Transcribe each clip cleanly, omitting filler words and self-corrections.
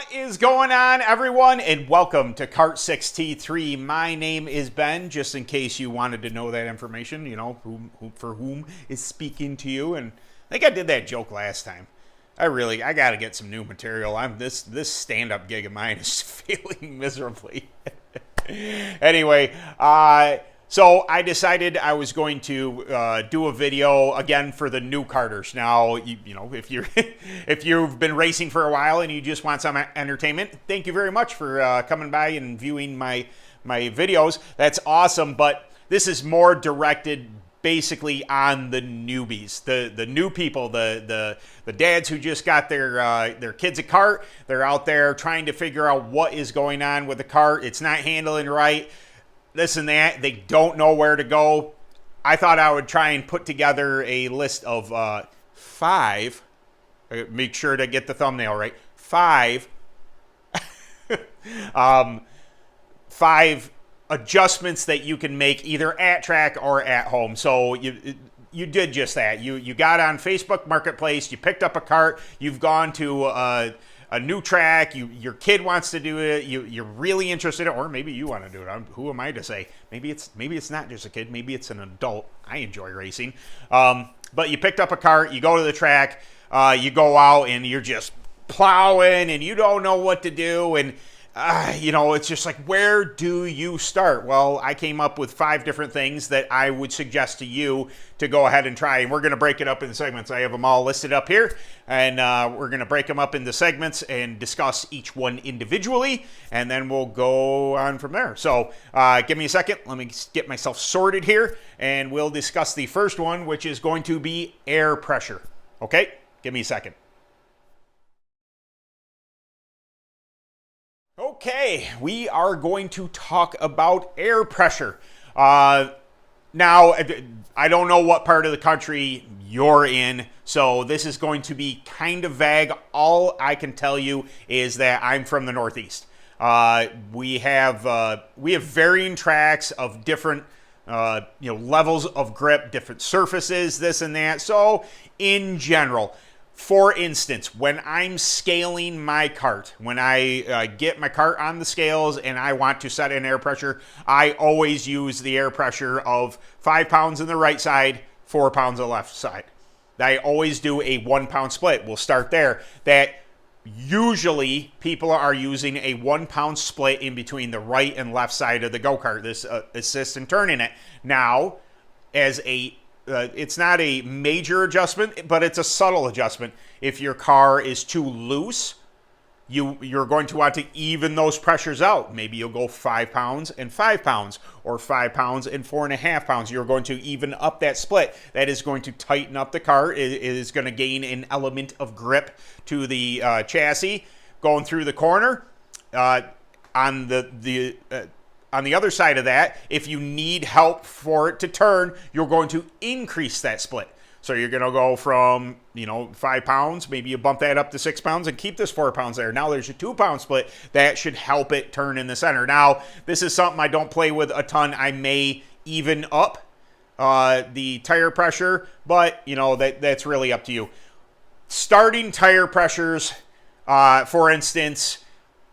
What is going on, everyone, and welcome to Kart 6T3. My name is Ben, just in case you wanted to know that information, you know, for whom is speaking to you. And I think I did that joke last time. I got to get some new material. This stand-up gig of mine is failing miserably. Anyway, so I decided I was going to do a video again for the new karters. Now, you know, if you've been racing for a while and you just want some entertainment, thank you very much for coming by and viewing my videos. That's awesome. But this is more directed basically on the newbies, the new people, the dads who just got their kids a kart. They're out there trying to figure out what is going on with the kart. It's not handling right. This and that. They don't know where to go. I thought I would try and put together a list of 5. Make sure to get the thumbnail right. 5 5 adjustments that you can make either at track or at home. So you did just that. You got on Facebook Marketplace. You picked up a kart. You've gone to a new track, your kid wants to do it, you're really interested in it, or maybe you want to do it. Who am I to say? Maybe it's not just a kid, maybe it's an adult. I enjoy racing. But you picked up a kart, you go to the track, you go out and you're just plowing and you don't know what to do, and you know, it's just like, where do you start? Well, I came up with 5 different things that I would suggest to you to go ahead and try. And we're going to break it up into segments. I have them all listed up here. And we're going to break them up into segments and discuss each one individually. And then we'll go on from there. So give me a second. Let me get myself sorted here. And we'll discuss the first one, which is going to be air pressure. Okay? Give me a second. Okay, we are going to talk about air pressure. Now, I don't know what part of the country you're in, so this is going to be kind of vague. All I can tell you is that I'm from the Northeast. We have varying tracks of different levels of grip, different surfaces, this and that. So, in general, for instance, when I'm scaling my kart, when I get my kart on the scales and I want to set an air pressure, I always use the air pressure of 5 pounds on the right side, 4 pounds on the left side. I always do a 1 pound split. We'll start there. That usually people are using a 1 pound split in between the right and left side of the go-kart. This assists in turning it. Now, as a it's not a major adjustment, but it's a subtle adjustment. If your car is too loose, you're going to want to even those pressures out. Maybe you'll go 5 pounds and 5 pounds, or 5 pounds and 4.5 pounds. You're going to even up that split. That is going to tighten up the car. It is going to gain an element of grip to the chassis going through the corner. On the other side of that, if you need help for it to turn, you're going to increase that split. So you're going to go from, 5 pounds, maybe you bump that up to 6 pounds and keep this 4 pounds there. Now there's a 2 pound split. That should help it turn in the center. Now, this is something I don't play with a ton. I may even up the tire pressure, but, that's really up to you. Starting tire pressures, for instance,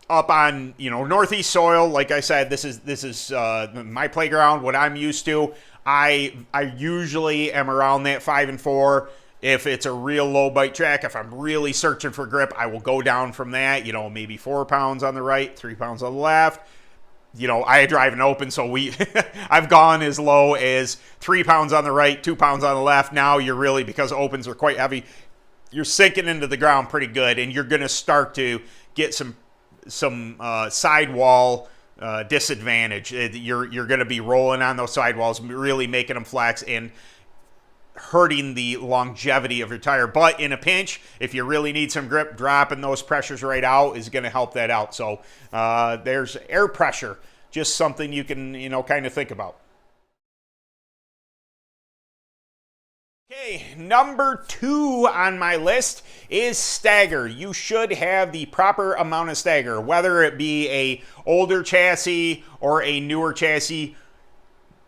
up on northeast soil, like I said, this is my playground, what I'm used to. I usually am around that 5 and 4. If it's a real low bite track, if I'm really searching for grip, I will go down from that. Maybe 4 pounds on the right, 3 pounds on the left. I drive an open, so I've gone as low as 3 pounds on the right, 2 pounds on the left. Now you're really, because opens are quite heavy, you're sinking into the ground pretty good, and you're going to start to get some sidewall disadvantage. You're going to be rolling on those sidewalls, really making them flex and hurting the longevity of your tire. But in a pinch, if you really need some grip, dropping those pressures right out is going to help that out. So there's air pressure, just something you can kind of think about. Okay, number 2 on my list is stagger. You should have the proper amount of stagger, whether it be a older chassis or a newer chassis.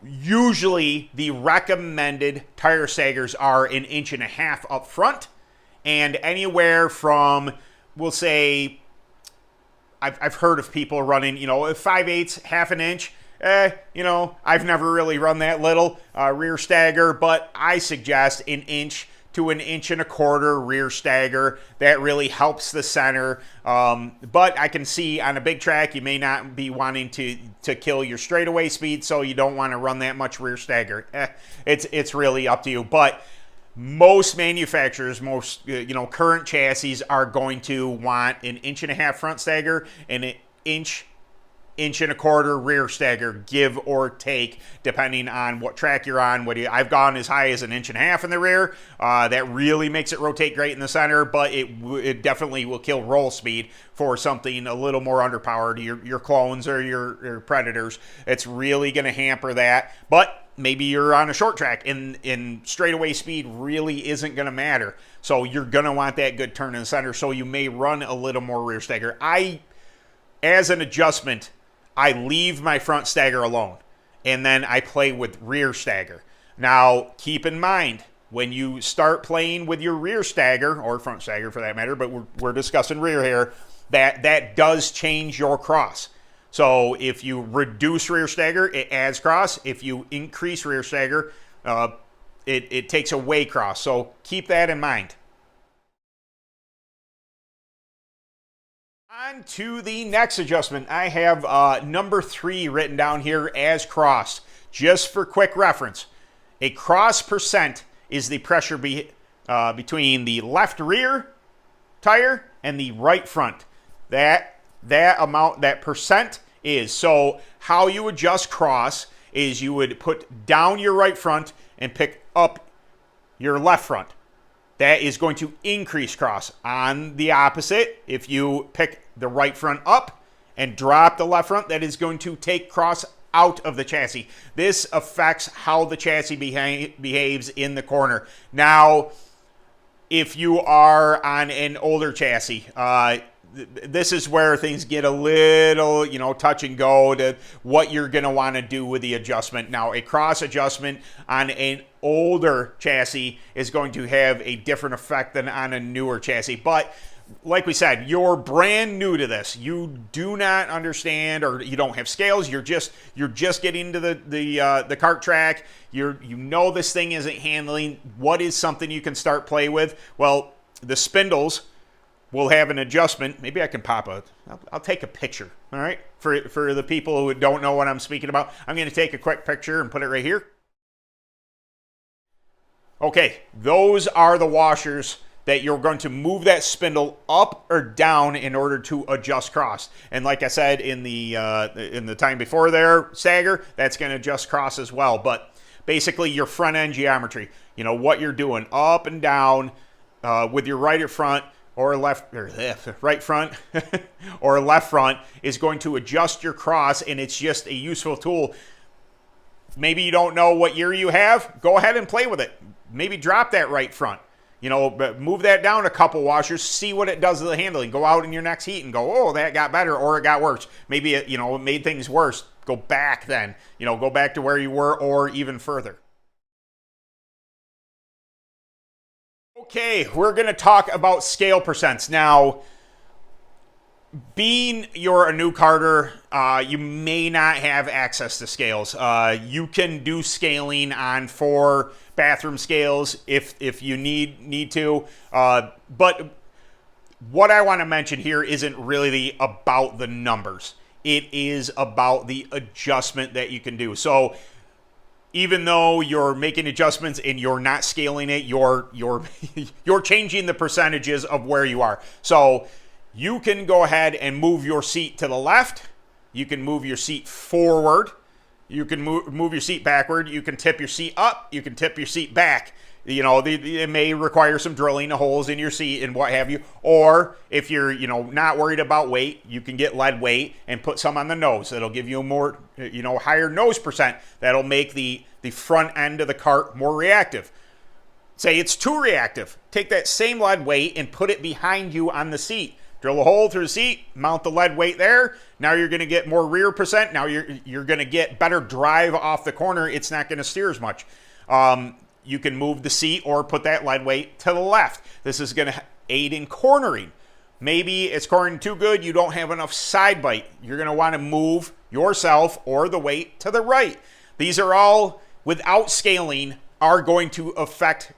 Usually the recommended tire staggers are 1.5 inches up front and anywhere from, we'll say, I've heard of people running, 5/8, half an inch. I've never really run that little rear stagger, but I suggest an inch to an inch and a quarter rear stagger. That really helps the center. But I can see on a big track, you may not be wanting to kill your straightaway speed, so you don't want to run that much rear stagger. It's really up to you. But most manufacturers, current chassis are going to want an inch and a half front stagger and an inch and a quarter rear stagger, give or take, depending on what track you're on. I've gone as high as an inch and a half in the rear. That really makes it rotate great in the center, but it definitely will kill roll speed for something a little more underpowered, your clones or your predators. It's really going to hamper that. But maybe you're on a short track and straightaway speed really isn't going to matter. So you're going to want that good turn in the center. So you may run a little more rear stagger. As an adjustment, I leave my front stagger alone, and then I play with rear stagger. Now, keep in mind, when you start playing with your rear stagger, or front stagger for that matter, but we're discussing rear here, that does change your cross. So if you reduce rear stagger, it adds cross. If you increase rear stagger, it takes away cross. So keep that in mind. On to the next adjustment. I have number 3 written down here as cross. Just for quick reference, a cross percent is the pressure between the left rear tire and the right front. That amount, that percent is. So how you adjust cross is you would put down your right front and pick up your left front. That is going to increase cross. On the opposite, if you pick the right front up and drop the left front, that is going to take cross out of the chassis. This affects how the chassis behaves in the corner. Now, if you are on an older chassis, this is where things get a little, touch and go to what you're going to want to do with the adjustment. Now, a cross adjustment on an older chassis is going to have a different effect than on a newer chassis. But like we said, you're brand new to this. You do not understand, or you don't have scales. You're just getting to the kart track. You know this thing isn't handling. What is something you can start play with? Well, the spindles will have an adjustment. Maybe I can I'll take a picture, all right? For the people who don't know what I'm speaking about, I'm going to take a quick picture and put it right here. Okay, those are the washers that you're going to move that spindle up or down in order to adjust cross. And like I said in the time before there, stagger, that's going to adjust cross as well. But basically your front end geometry, what you're doing up and down with your right front or right front or left front is going to adjust your cross, and it's just a useful tool. Maybe you don't know what year you have, go ahead and play with it. Maybe drop that right front. Move that down a couple washers, see what it does to the handling. Go out in your next heat and go, oh, that got better, or it got worse. Maybe it made things worse. Go back then. Go back to where you were or even further. Okay, we're going to talk about scale percents. Now, being you're a new karter, you may not have access to scales. You can do scaling on 4 bathroom scales if you need to. But what I want to mention here isn't really about the numbers. It is about the adjustment that you can do. So even though you're making adjustments and you're not scaling it, you're changing the percentages of where you are. So you can go ahead and move your seat to the left. You can move your seat forward. You can move your seat backward. You can tip your seat up. You can tip your seat back. It may require some drilling of holes in your seat and what have you. Or if you're, not worried about weight, you can get lead weight and put some on the nose. That'll give you a more, higher nose percent. That'll make the front end of the kart more reactive. Say it's too reactive. Take that same lead weight and put it behind you on the seat. Drill a hole through the seat, mount the lead weight there. Now you're going to get more rear percent. Now you're going to get better drive off the corner. It's not going to steer as much. You can move the seat or put that lead weight to the left. This is going to aid in cornering. maybe it's cornering too good, you don't have enough side bite. You're going to want to move yourself or the weight to the right. These are all, without scaling, are going to affect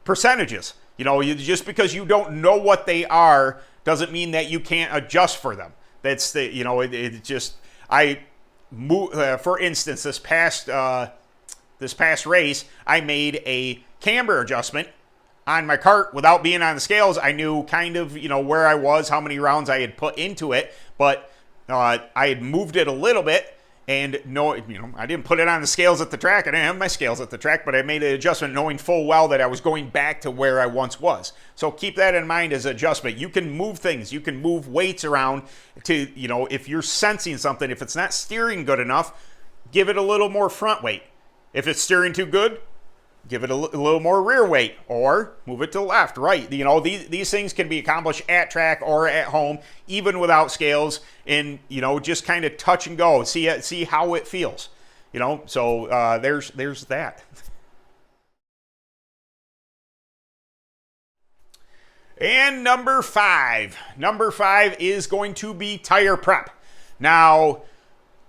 percentages. Just because you don't know what they are doesn't mean that you can't adjust for them. That's for instance, this past race, I made a camber adjustment on my cart without being on the scales. I knew kind of, where I was, how many rounds I had put into it, but I had moved it a little bit, and I didn't put it on the scales at the track. I didn't have my scales at the track, but I made an adjustment knowing full well that I was going back to where I once was. So keep that in mind as adjustment. You can move things. You can move weights around to, if you're sensing something, if it's not steering good enough, give it a little more front weight. If it's steering too good, give it a little more rear weight, or move it to the left, right. These things can be accomplished at track or at home, even without scales, and just kind of touch and go, see how it feels. So there's that. And number five is going to be tire prep. Now,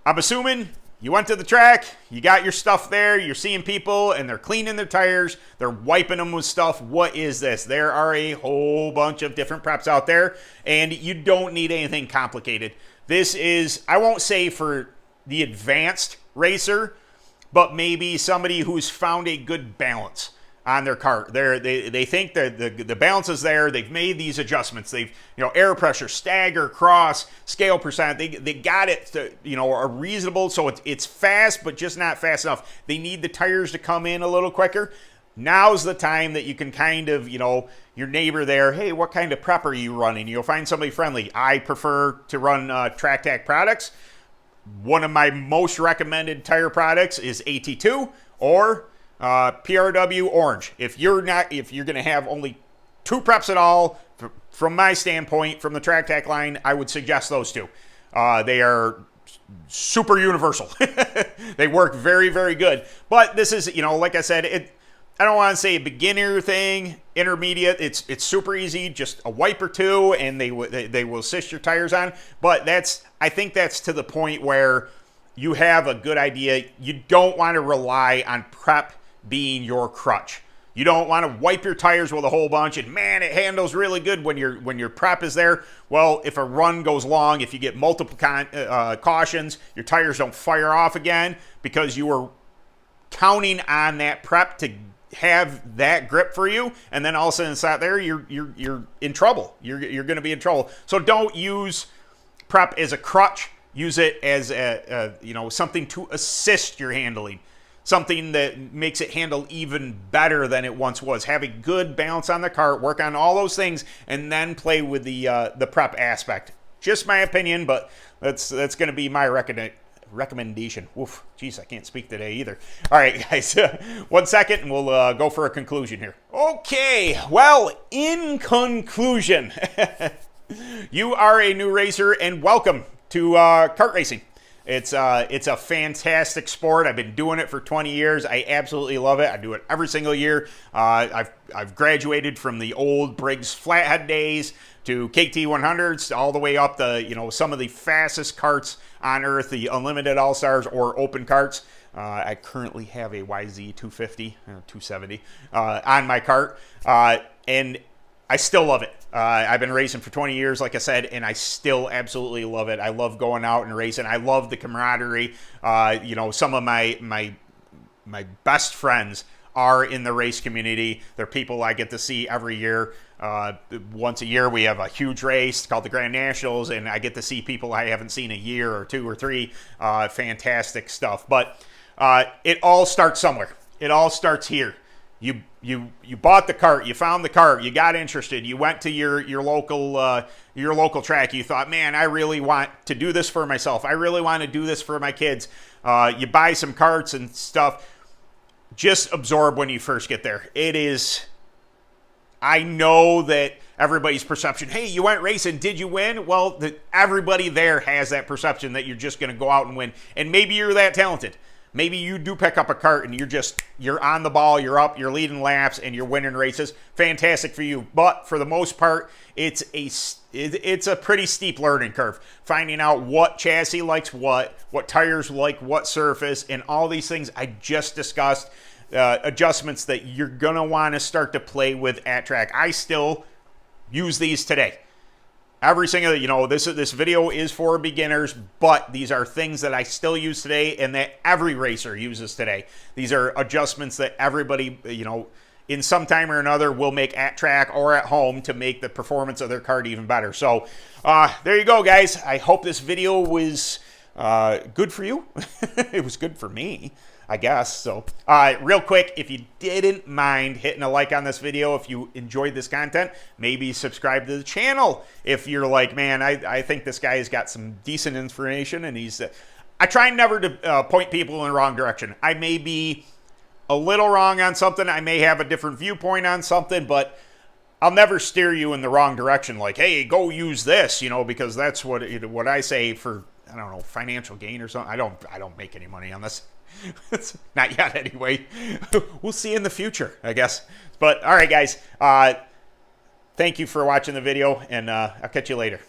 I'm assuming you went to the track, you got your stuff there, you're seeing people, and they're cleaning their tires, they're wiping them with stuff. What is this? There are a whole bunch of different preps out there, and you don't need anything complicated. This is, I won't say for the advanced racer, but maybe somebody who's found a good balance on their cart. They think that the balance is there. They've made these adjustments. They've, air pressure, stagger, cross, scale percent. They got it to, a reasonable, so it's fast, but just not fast enough. They need the tires to come in a little quicker. Now's the time that you can kind of, your neighbor there, hey, what kind of prep are you running? You'll find somebody friendly. I prefer to run TrackTac products. One of my most recommended tire products is AT2 or PRW Orange. If you're going to have only two preps at all, from my standpoint, from the TrackTac line, I would suggest those two. They are super universal. They work very, very good. But this is, like I said, I don't want to say a beginner thing, intermediate. It's super easy, just a wipe or two, and they will assist your tires on. But I think that's to the point where you have a good idea. You don't want to rely on prep being your crutch. You don't want to wipe your tires with a whole bunch and man, it handles really good when your prep is there. Well, if a run goes long, if you get multiple cautions, your tires don't fire off again because you were counting on that prep to have that grip for you, and then all of a sudden it's out there, you're in trouble. You're going to be in trouble. So don't use prep as a crutch. Use it as something to assist your handling. Something that makes it handle even better than it once was. Have a good balance on the cart, work on all those things, and then play with the prep aspect. Just my opinion, but that's going to be my recommendation. Oof, geez, I can't speak today either. All right, guys, 1 second, and we'll go for a conclusion here. Okay, well, in conclusion, you are a new racer, and welcome to kart racing. It's a fantastic sport. I've been doing it for 20 years. I absolutely love it. I do it every single year. I've graduated from the old Briggs flathead days to KT 100s, all the way up to some of the fastest karts on earth, the Unlimited All-Stars or open karts. I currently have a YZ 250, 270 on my cart, and I still love it. I've been racing for 20 years, like I said, and I still absolutely love it. I love going out and racing. I love the camaraderie. Some of my best friends are in the race community. They're people I get to see every year. Once a year, we have a huge race called the Grand Nationals, and I get to see people I haven't seen a year or two or three. Fantastic stuff. But it all starts somewhere. It all starts here. You bought the cart, you found the cart, you got interested, you went to your local track, you thought, man, I really want to do this for myself, I really want to do this for my kids. You buy some carts and stuff. Just absorb when you first get there. I know that everybody's perception, hey, you went racing, did you win? Well, everybody there has that perception that you're just going to go out and win, and maybe you're that talented. maybe you do pick up a kart and you're on the ball, you're up, you're leading laps, and you're winning races. Fantastic for you. But for the most part, it's a pretty steep learning curve. Finding out what chassis likes what tires like what surface, and all these things I just discussed. Adjustments that you're gonna want to start to play with at track. I still use these today. Every single, this video is for beginners, but these are things that I still use today and that every racer uses today. These are adjustments that everybody, in some time or another will make at track or at home to make the performance of their kart even better. So there you go, guys. I hope this video was good for you. It was good for me, I guess. So real quick, if you didn't mind hitting a like on this video, if you enjoyed this content, maybe subscribe to the channel. If you're like, man, I think this guy has got some decent information, and I try never to point people in the wrong direction. I may be a little wrong on something. I may have a different viewpoint on something, but I'll never steer you in the wrong direction. Like, hey, go use this, because that's what I say for, I don't know, financial gain or something. I don't make any money on this. Not yet, anyway. We'll see in the future, I guess. But all right, guys. Thank you for watching the video, and I'll catch you later.